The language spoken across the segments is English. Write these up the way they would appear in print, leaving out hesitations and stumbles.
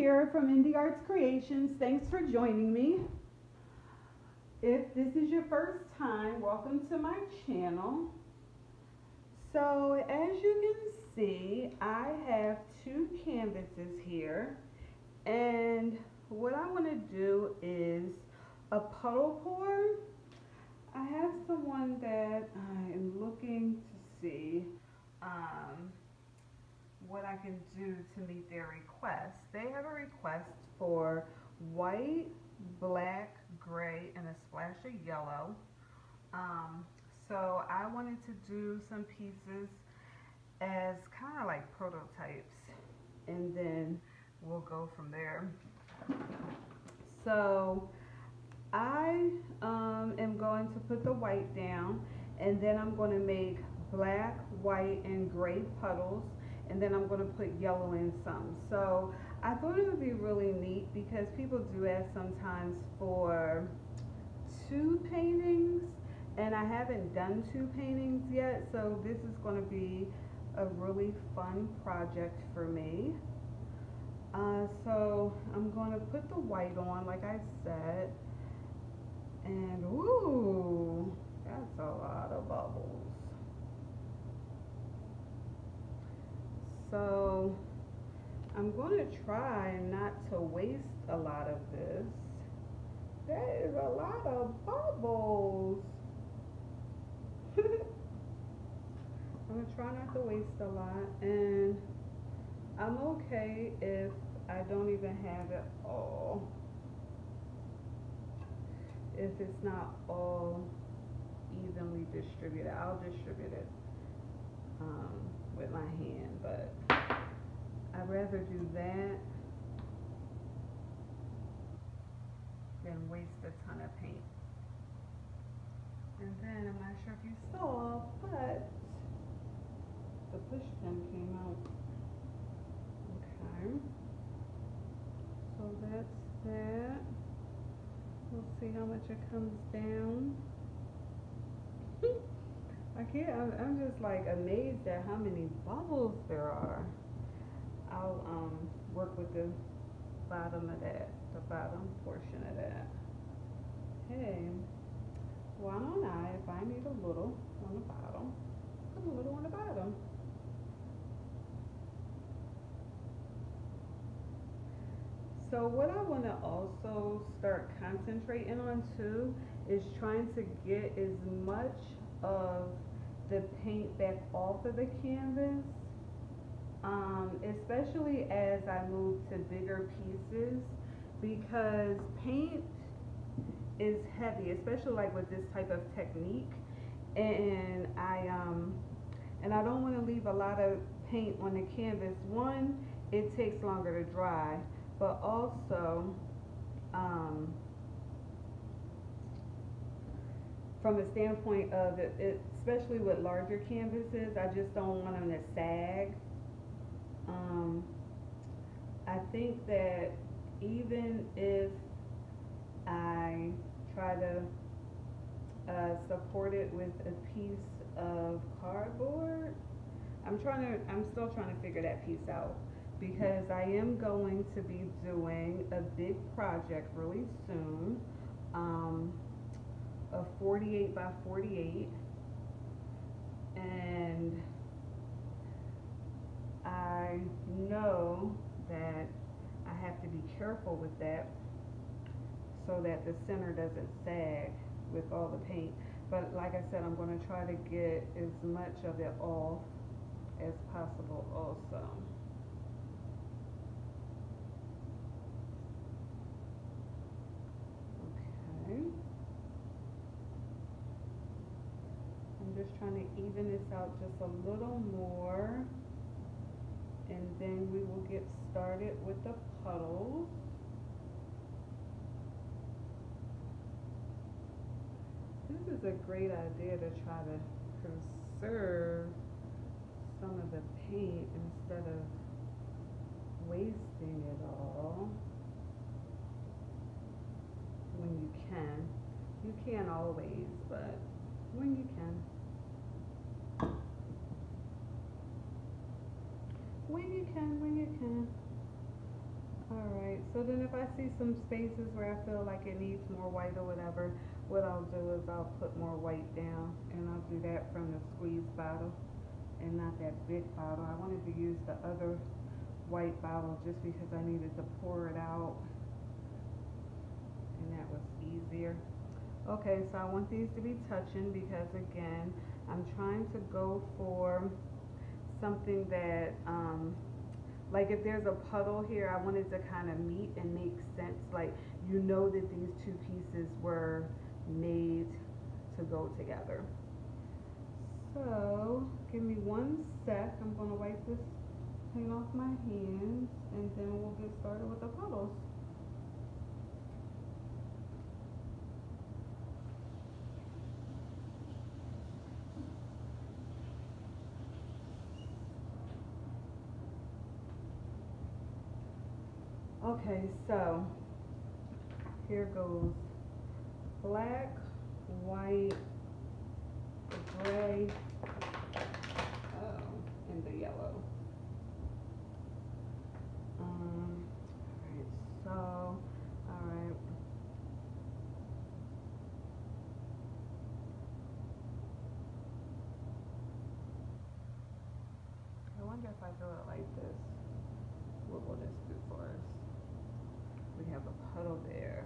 here from Indie Arts Creations. Thanks for joining me. If this is your first time, welcome to my channel. So as you can see, I have two canvases here, and what I want to do is a puddle pour. I have someone that I am looking to see what I can do to meet their request. They have a request for white, black, gray, and a splash of yellow. So I wanted to do some pieces as kind of like prototypes, and then we'll go from there. So I am going to put the white down, and then I'm going to make black, white, and gray puddles, and then I'm going to put yellow in some. So I thought it would be really neat because people do ask sometimes for two paintings, and I haven't done two paintings yet, so this is going to be a really fun project for me. So I'm going to put the white on, like I said, and ooh, that's a lot of bubbles. So I'm going to try not to waste a lot of this. That is a lot of bubbles. I'm going to try not to waste a lot, and I'm okay if I don't even have it all. If it's not all evenly distributed, I'll distribute it with my hand, but I'd rather do that than waste a ton of paint. And then I'm not sure if you saw, but the push pin came out. Okay, so that's that. We'll see how much it comes down. I'm just like amazed at how many bubbles there are. I'll work with the bottom of that, the bottom portion of that. Hey, why don't I, if I need a little on the bottom, put a little on the bottom. So what I want to also start concentrating on too is trying to get as much of the paint back off of the canvas, especially as I move to bigger pieces, because paint is heavy, especially like with this type of technique, and I don't want to leave a lot of paint on the canvas. One, it takes longer to dry, but also from a standpoint of it, especially with larger canvases, I just don't want them to sag. I think that even if I try to support it with a piece of cardboard, I'm still trying to figure that piece out, because I am going to be doing a big project really soon, a 48 by 48, and I know that I have to be careful with that so that the center doesn't sag with all the paint. But like I said, I'm going to try to get as much of it off as possible also. Okay. I'm just trying to even this out just a little more, and then we will get started with the puddles. This is a great idea to try to conserve some of the paint instead of wasting it all when you can. You can't always, but when you can. When you can. Alright, so then if I see some spaces where I feel like it needs more white or whatever, what I'll do is I'll put more white down, and I'll do that from the squeeze bottle and not that big bottle. I wanted to use the other white bottle just because I needed to pour it out, and that was easier. Okay, so I want these to be touching because again, I'm trying to go for something that, like if there's a puddle here, I wanted to kind of meet and make sense. Like, you know that these two pieces were made to go together. So, give me one sec. I'm going to wipe this paint off my hands and then we'll get started with the puddles. Okay, so here goes black, white, gray, and the yellow. Alright, so, alright. I wonder if I do it like this, what will this do for us? We have a puddle there.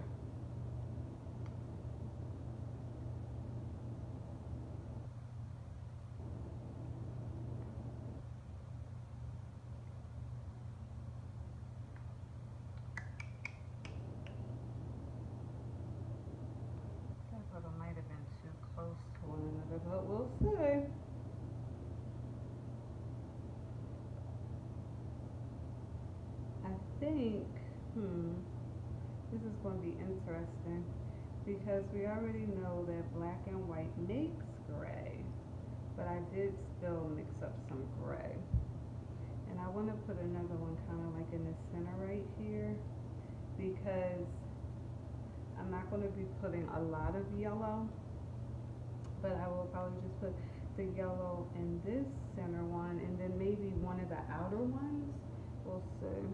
That puddle might have been too close to one another, but we'll see. I think, this is going to be interesting because we already know that black and white makes gray, but I did still mix up some gray. And I want to put another one kind of like in the center right here because I'm not going to be putting a lot of yellow, but I will probably just put the yellow in this center one and then maybe one of the outer ones. We'll see.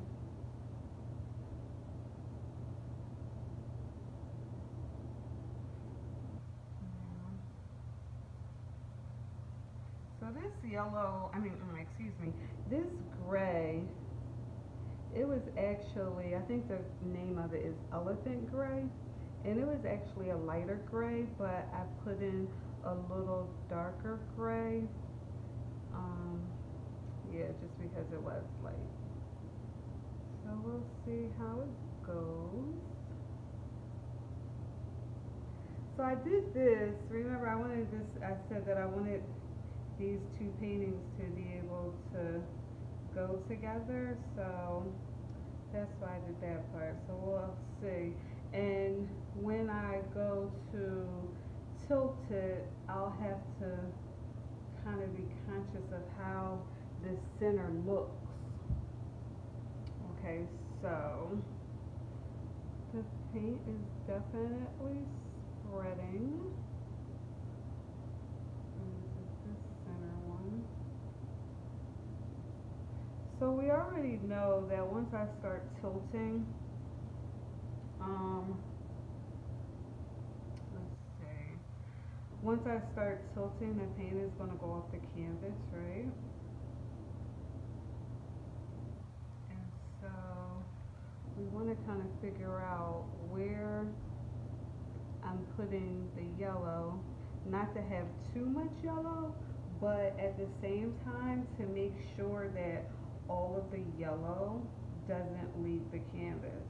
So this yellow, excuse me, this gray, it was actually, I think the name of it is elephant gray, and it was actually a lighter gray, but I put in a little darker gray, yeah, just because it was light. So we'll see how it goes. So I did this, remember I wanted this, I said that I wanted these two paintings to be able to go together, so that's why I did that part. So we'll see. And when I go to tilt it, I'll have to kind of be conscious of how the center looks. Okay, so the paint is definitely spreading. So we already know that once I start tilting, let's see. Once I start tilting, the paint is going to go off the canvas, right? And so we want to kind of figure out where I'm putting the yellow, not to have too much yellow, but at the same time to make sure that all of the yellow doesn't leave the canvas.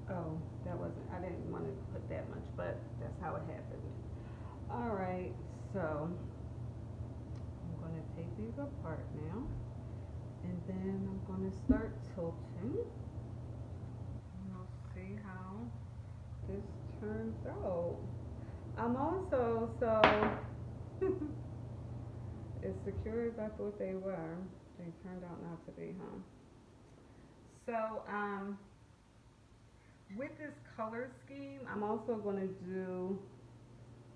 Oh, that wasn't, I didn't want to put that much, but that's how it happened. Alright, so I'm going to take these apart now, and then I'm going to start tilting. We'll see how this turns out. I'm also, so as secure as I thought they were, they turned out not to be, huh? So, with this color scheme, I'm also going to do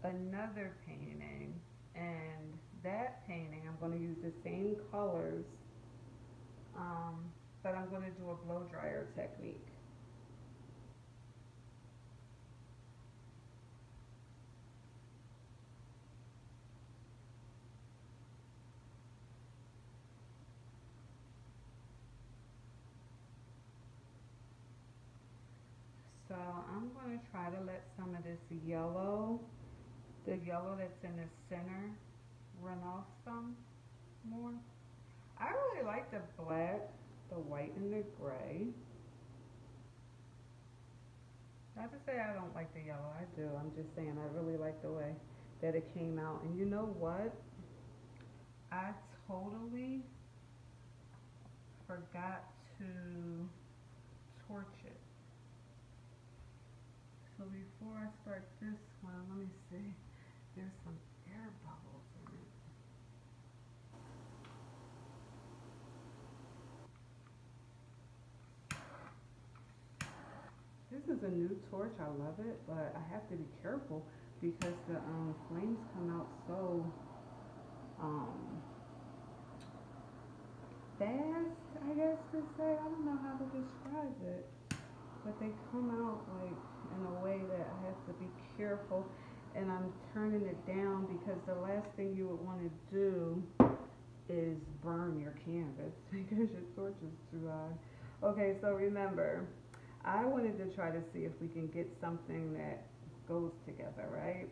another painting, and that painting I'm going to use the same colors, but I'm going to do a blow dryer technique. So I'm going to try to let some of this yellow, the yellow that's in the center, run off some more. I really like the black, the white, and the gray. Not to say I don't like the yellow, I do. I'm just saying I really like the way that it came out. And you know what? I totally forgot to torch it. So before I start this one, let me see. There's some air bubbles in it. This is a new torch. I love it, but I have to be careful because the flames come out so fast, I guess to say. I don't know how to describe it, but they come out like in a way that I have to be careful, and I'm turning it down because the last thing you would want to do is burn your canvas because your torch is too high. Okay, so remember, I wanted to try to see if we can get something that goes together, right?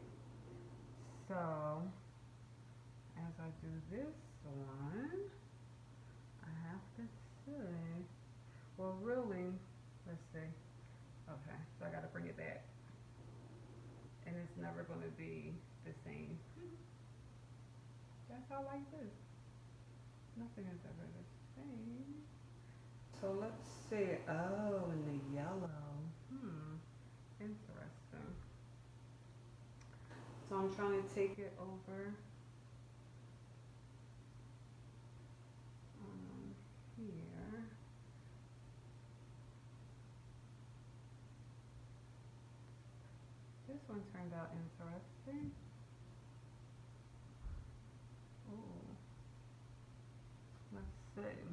So as I do this one, I have to say, well really, let's see. Okay, so I gotta bring it back. And it's never gonna be the same. That's how life is. Nothing is ever the same. So let's see. Oh, and the yellow. Interesting. So I'm trying to take it over here. This one turned out interesting. Ooh. Let's see.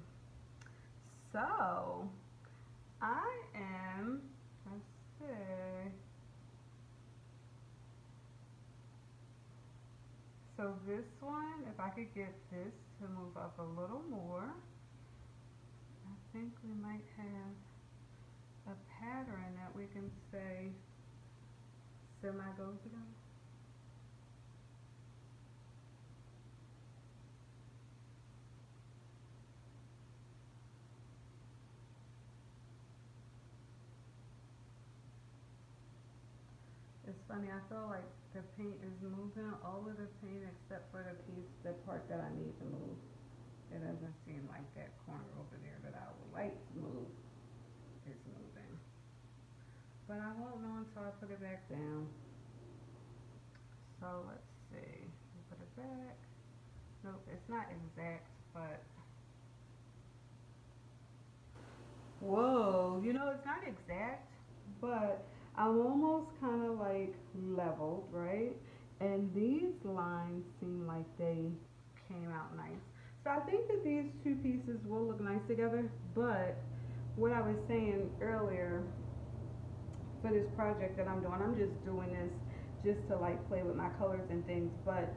So I am, let's see. So this one, if I could get this to move up a little more, I think we might have a pattern that we can say semi goes together. It's funny, I feel like the paint is moving, all of the paint except for the piece, the part that I need to move. It doesn't seem like that corner over there that I would like to move is moving. But I won't know until I put it back down. So let's see, put it back. Nope, it's not exact, but whoa, you know, it's not exact, but I'm almost kind of like leveled, right? And these lines seem like they came out nice. So I think that these two pieces will look nice together, but what I was saying earlier, for this project that I'm doing, I'm just doing this just to like play with my colors and things, but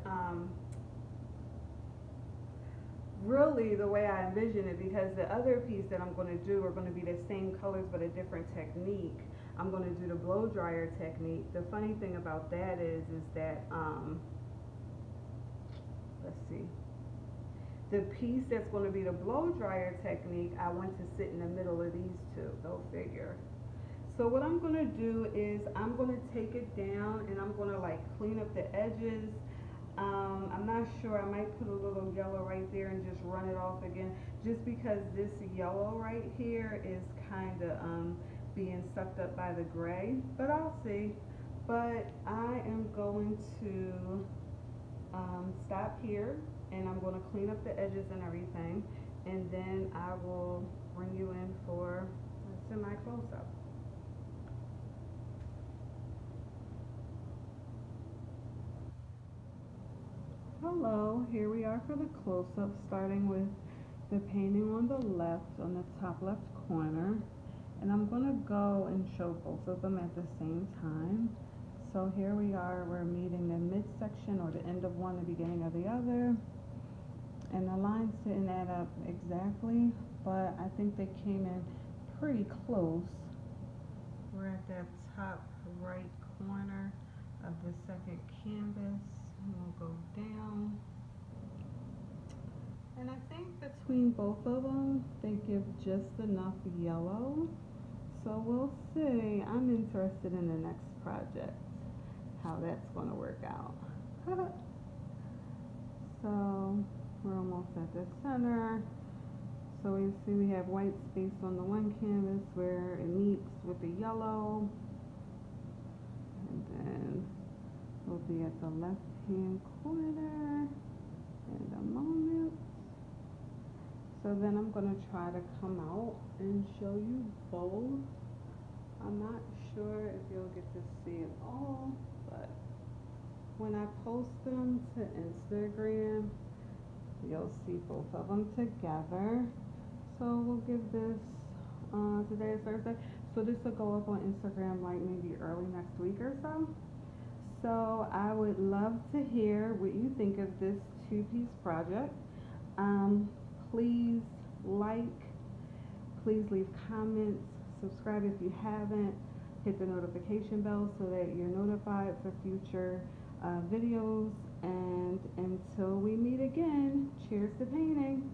really the way I envision it, because the other piece that I'm going to do are going to be the same colors but a different technique. I'm going to do the blow dryer technique. The funny thing about that is that let's see, the piece that's going to be the blow dryer technique, I want to sit in the middle of these two. Go figure. So what I'm going to do is I'm going to take it down and I'm going to like clean up the edges. I'm not sure, I might put a little yellow right there and just run it off again, just because this yellow right here is kind of being sucked up by the gray, but I'll see. But I am going to stop here and I'm going to clean up the edges and everything, and then I will bring you in for a semi close-up. Hello, here we are for the close-up, starting with the painting on the left, on the top left corner. And I'm going to go and show both of them at the same time. So here we are, we're meeting the midsection or the end of one, the beginning of the other. And the lines didn't add up exactly, but I think they came in pretty close. We're at that top right corner of the second canvas. We'll go down. And I think between both of them, they give just enough yellow. So we'll see. I'm interested in the next project, how that's going to work out. So we're almost at the center. So we see we have white space on the one canvas where it meets with the yellow. And then we'll be at the left-hand corner in a moment. So then I'm going to try to come out and show you both. I'm not sure if you'll get to see it all, but when I post them to Instagram, you'll see both of them together. So we'll give this, today is Thursday, so this will go up on Instagram like maybe early next week or so. So I would love to hear what you think of this two-piece project. Please like, please leave comments, subscribe if you haven't, hit the notification bell so that you're notified for future videos, and until we meet again, cheers to painting.